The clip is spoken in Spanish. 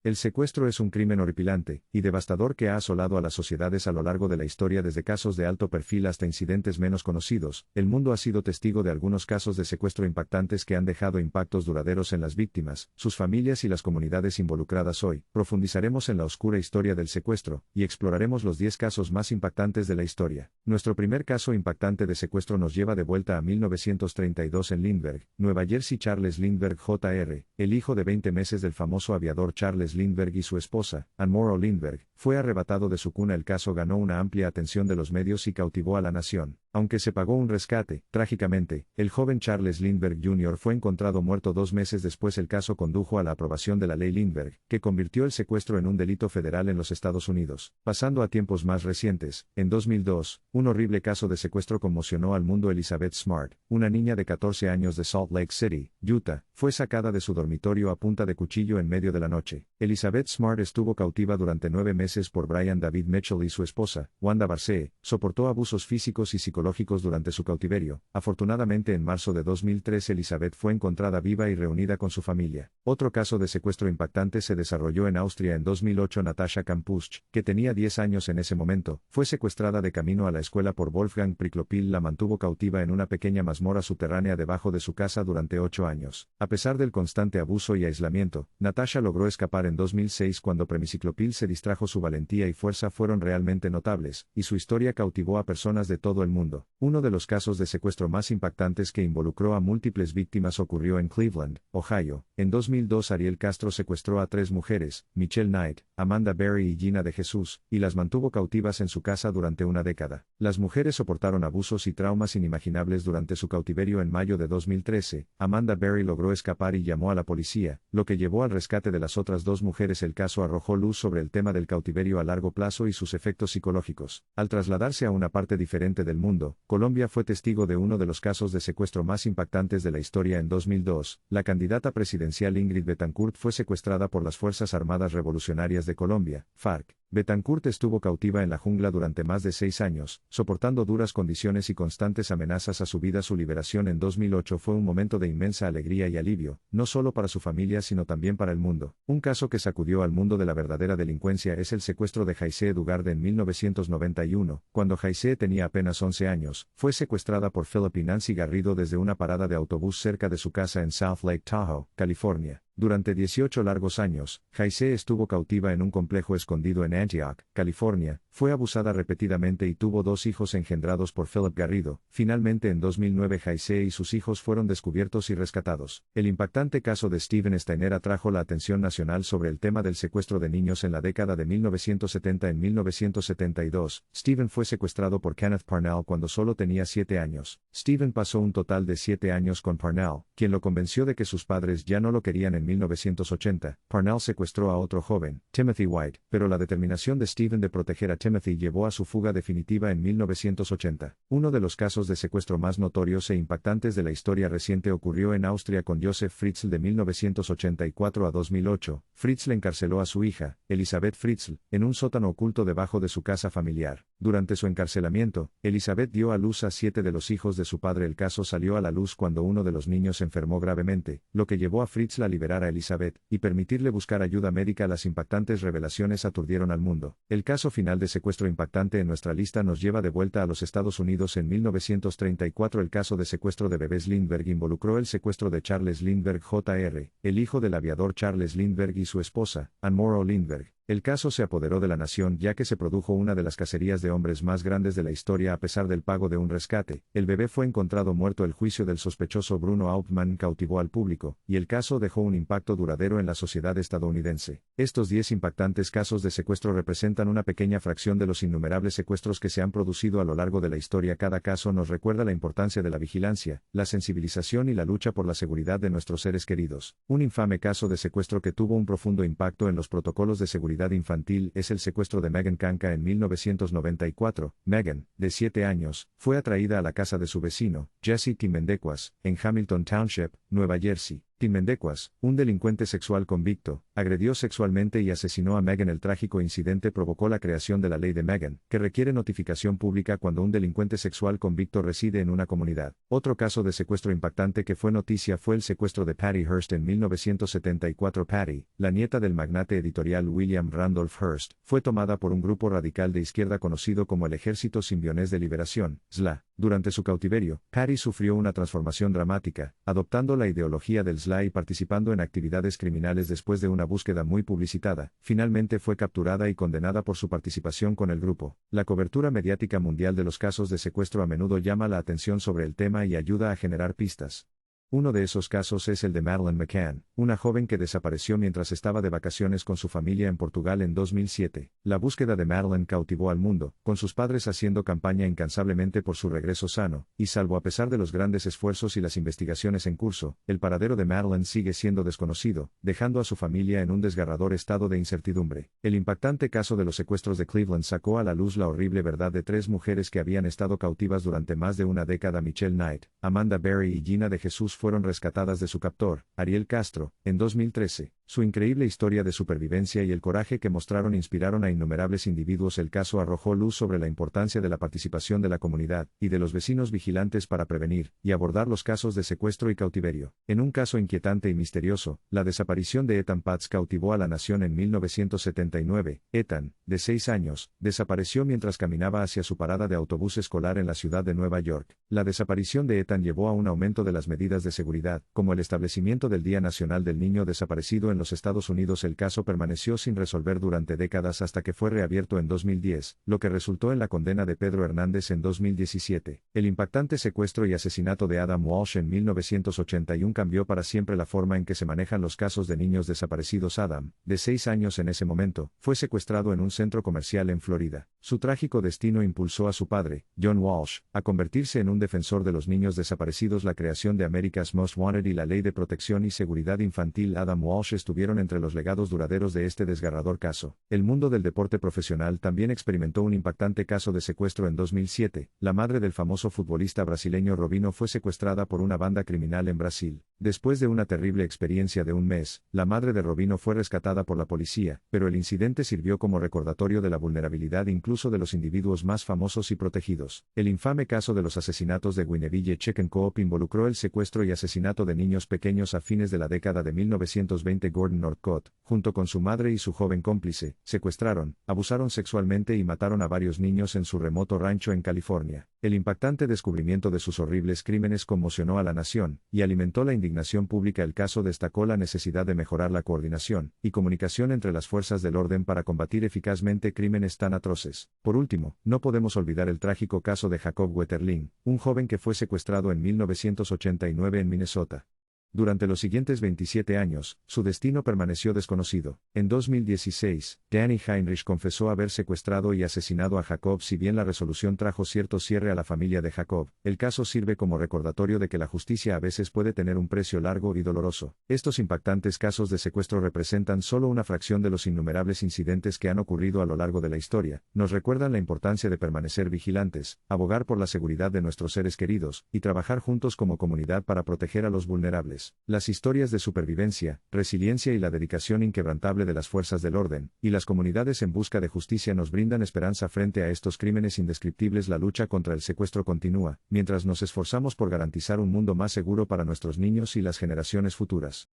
El secuestro es un crimen horripilante y devastador que ha asolado a las sociedades a lo largo de la historia, desde casos de alto perfil hasta incidentes menos conocidos. El mundo ha sido testigo de algunos casos de secuestro impactantes que han dejado impactos duraderos en las víctimas, sus familias y las comunidades involucradas. Hoy, profundizaremos en la oscura historia del secuestro y exploraremos los 10 casos más impactantes de la historia. Nuestro primer caso impactante de secuestro nos lleva de vuelta a 1932 en Lindbergh, Nueva Jersey. Charles Lindbergh Jr., el hijo de 20 meses del famoso aviador Charles Lindbergh y su esposa, Anne Morrow Lindbergh, fue arrebatado de su cuna. El caso ganó una amplia atención de los medios y cautivó a la nación. Aunque se pagó un rescate, trágicamente, el joven Charles Lindbergh Jr. fue encontrado muerto 2 meses después. El caso condujo a la aprobación de la ley Lindbergh, que convirtió el secuestro en un delito federal en los Estados Unidos. Pasando a tiempos más recientes, en 2002, un horrible caso de secuestro conmocionó al mundo. Elizabeth Smart, una niña de 14 años de Salt Lake City, Utah, fue sacada de su dormitorio a punta de cuchillo en medio de la noche. Elizabeth Smart estuvo cautiva durante 9 meses por Brian David Mitchell y su esposa, Wanda Barcee. Soportó abusos físicos y psicológicos durante su cautiverio. Afortunadamente, en marzo de 2003 Elizabeth fue encontrada viva y reunida con su familia. Otro caso de secuestro impactante se desarrolló en Austria en 2008. Natasha Kampusch, que tenía 10 años en ese momento, fue secuestrada de camino a la escuela por Wolfgang Priklopil. La mantuvo cautiva en una pequeña mazmorra subterránea debajo de su casa durante 8 años. A pesar del constante abuso y aislamiento, Natasha logró escapar en 2006 cuando Priklopil se distrajo. Su valentía y fuerza fueron realmente notables, y su historia cautivó a personas de todo el mundo. Uno de los casos de secuestro más impactantes que involucró a múltiples víctimas ocurrió en Cleveland, Ohio. En 2002 Ariel Castro secuestró a 3 mujeres, Michelle Knight, Amanda Berry y Gina de Jesús, y las mantuvo cautivas en su casa durante una década. Las mujeres soportaron abusos y traumas inimaginables durante su cautiverio. En mayo de 2013, Amanda Berry logró escapar y llamó a la policía, lo que llevó al rescate de las otras 2 mujeres. El caso arrojó luz sobre el tema del cautiverio a largo plazo y sus efectos psicológicos. Al trasladarse a una parte diferente del mundo, Colombia fue testigo de uno de los casos de secuestro más impactantes de la historia. En 2002, la candidata presidencial Ingrid Betancourt fue secuestrada por las Fuerzas Armadas Revolucionarias de Colombia, FARC. Betancourt estuvo cautiva en la jungla durante más de 6 años, soportando duras condiciones y constantes amenazas a su vida. Su liberación en 2008 fue un momento de inmensa alegría y alivio, no solo para su familia sino también para el mundo. Un caso que sacudió al mundo de la verdadera delincuencia es el secuestro de Jaycee Dugard en 1991, cuando Jaycee tenía apenas 11 años, fue secuestrada por Philip y Nancy Garrido desde una parada de autobús cerca de su casa en South Lake Tahoe, California. Durante 18 largos años, Jaycee estuvo cautiva en un complejo escondido en Antioch, California, fue abusada repetidamente y tuvo 2 hijos engendrados por Philip Garrido. Finalmente en 2009 Jaycee y sus hijos fueron descubiertos y rescatados. El impactante caso de Steven Steiner atrajo la atención nacional sobre el tema del secuestro de niños en la década de 1970. En 1972, Steven fue secuestrado por Kenneth Parnell cuando solo tenía 7 años. Steven pasó un total de 7 años con Parnell, quien lo convenció de que sus padres ya no lo querían. En 1980, Parnell secuestró a otro joven, Timothy White, pero la determinación de Steven de proteger a Timothy llevó a su fuga definitiva en 1980. Uno de los casos de secuestro más notorios e impactantes de la historia reciente ocurrió en Austria con Josef Fritzl. De 1984 a 2008, Fritzl encarceló a su hija, Elisabeth Fritzl, en un sótano oculto debajo de su casa familiar. Durante su encarcelamiento, Elisabeth dio a luz a 7 de los hijos de su padre. El caso salió a la luz cuando uno de los niños enfermó gravemente, lo que llevó a Fritzl a liberar a Elisabeth y permitirle buscar ayuda médica. Las impactantes revelaciones aturdieron al mundo. El caso final de secuestro impactante en nuestra lista nos lleva de vuelta a los Estados Unidos. En 1934 el caso de secuestro de bebés Lindbergh involucró el secuestro de Charles Lindbergh Jr., el hijo del aviador Charles Lindbergh y su esposa, Anne Morrow Lindbergh. El caso se apoderó de la nación ya que se produjo una de las cacerías de hombres más grandes de la historia. A pesar del pago de un rescate, el bebé fue encontrado muerto. El juicio del sospechoso Bruno Hauptmann cautivó al público, y el caso dejó un impacto duradero en la sociedad estadounidense. Estos 10 impactantes casos de secuestro representan una pequeña fracción de los innumerables secuestros que se han producido a lo largo de la historia. Cada caso nos recuerda la importancia de la vigilancia, la sensibilización y la lucha por la seguridad de nuestros seres queridos. Un infame caso de secuestro que tuvo un profundo impacto en los protocolos de seguridad infantil es el secuestro de Megan Canca en 1994. Megan, de 7 años, fue atraída a la casa de su vecino, Jesse Tim Mendecuas, en Hamilton Township, Nueva Jersey. Tim Mendecuas, un delincuente sexual convicto, agredió sexualmente y asesinó a Megan. El trágico incidente provocó la creación de la ley de Megan, que requiere notificación pública cuando un delincuente sexual convicto reside en una comunidad. Otro caso de secuestro impactante que fue noticia fue el secuestro de Patty Hearst en 1974. Patty, la nieta del magnate editorial William Randolph Hearst, fue tomada por un grupo radical de izquierda conocido como el Ejército Simbionés de Liberación, SLA. Durante su cautiverio, Patty sufrió una transformación dramática, adoptando la ideología del SLA y participando en actividades criminales después de una búsqueda muy publicitada. Finalmente fue capturada y condenada por su participación con el grupo. La cobertura mediática mundial de los casos de secuestro a menudo llama la atención sobre el tema y ayuda a generar pistas. Uno de esos casos es el de Madeleine McCann, una joven que desapareció mientras estaba de vacaciones con su familia en Portugal en 2007. La búsqueda de Madeleine cautivó al mundo, con sus padres haciendo campaña incansablemente por su regreso sano y salvo. A pesar de los grandes esfuerzos y las investigaciones en curso, el paradero de Madeleine sigue siendo desconocido, dejando a su familia en un desgarrador estado de incertidumbre. El impactante caso de los secuestros de Cleveland sacó a la luz la horrible verdad de 3 mujeres que habían estado cautivas durante más de una década. Michelle Knight, Amanda Berry y Gina de Jesús fueron rescatadas de su captor, Ariel Castro, en 2013. Su increíble historia de supervivencia y el coraje que mostraron inspiraron a innumerables individuos. El caso arrojó luz sobre la importancia de la participación de la comunidad y de los vecinos vigilantes para prevenir y abordar los casos de secuestro y cautiverio. En un caso inquietante y misterioso, la desaparición de Ethan Paz cautivó a la nación en 1979. Ethan, de 6 años, desapareció mientras caminaba hacia su parada de autobús escolar en la ciudad de Nueva York. La desaparición de Ethan llevó a un aumento de las medidas de seguridad, como el establecimiento del Día Nacional del Niño Desaparecido en los Estados Unidos. El caso permaneció sin resolver durante décadas hasta que fue reabierto en 2010, lo que resultó en la condena de Pedro Hernández en 2017. El impactante secuestro y asesinato de Adam Walsh en 1981 cambió para siempre la forma en que se manejan los casos de niños desaparecidos. Adam, de 6 años en ese momento, fue secuestrado en un centro comercial en Florida. Su trágico destino impulsó a su padre, John Walsh, a convertirse en un defensor de los niños desaparecidos. La creación de America's Most Wanted y la Ley de Protección y Seguridad Infantil Adam Walsh estuvieron entre los legados duraderos de este desgarrador caso. El mundo del deporte profesional también experimentó un impactante caso de secuestro en 2007. La madre del famoso futbolista brasileño Robinho fue secuestrada por una banda criminal en Brasil. Después de una terrible experiencia de un mes, la madre de Robinho fue rescatada por la policía, pero el incidente sirvió como recordatorio de la vulnerabilidad incluso de los individuos más famosos y protegidos. El infame caso de los asesinatos de Guinevere Chicken Coop involucró el secuestro y asesinato de niños pequeños a fines de la década de 1920. Gordon Northcott, junto con su madre y su joven cómplice, secuestraron, abusaron sexualmente y mataron a varios niños en su remoto rancho en California. El impactante descubrimiento de sus horribles crímenes conmocionó a la nación y alimentó la indignación pública. El caso destacó la necesidad de mejorar la coordinación y comunicación entre las fuerzas del orden para combatir eficazmente crímenes tan atroces. Por último, no podemos olvidar el trágico caso de Jacob Wetterling, un joven que fue secuestrado en 1989 en Minnesota. Durante los siguientes 27 años, su destino permaneció desconocido. En 2016, Danny Heinrich confesó haber secuestrado y asesinado a Jacob. Si bien la resolución trajo cierto cierre a la familia de Jacob, el caso sirve como recordatorio de que la justicia a veces puede tener un precio largo y doloroso. Estos impactantes casos de secuestro representan solo una fracción de los innumerables incidentes que han ocurrido a lo largo de la historia. Nos recuerdan la importancia de permanecer vigilantes, abogar por la seguridad de nuestros seres queridos, y trabajar juntos como comunidad para proteger a los vulnerables. Las historias de supervivencia, resiliencia y la dedicación inquebrantable de las fuerzas del orden y las comunidades en busca de justicia nos brindan esperanza frente a estos crímenes indescriptibles. La lucha contra el secuestro continúa, mientras nos esforzamos por garantizar un mundo más seguro para nuestros niños y las generaciones futuras.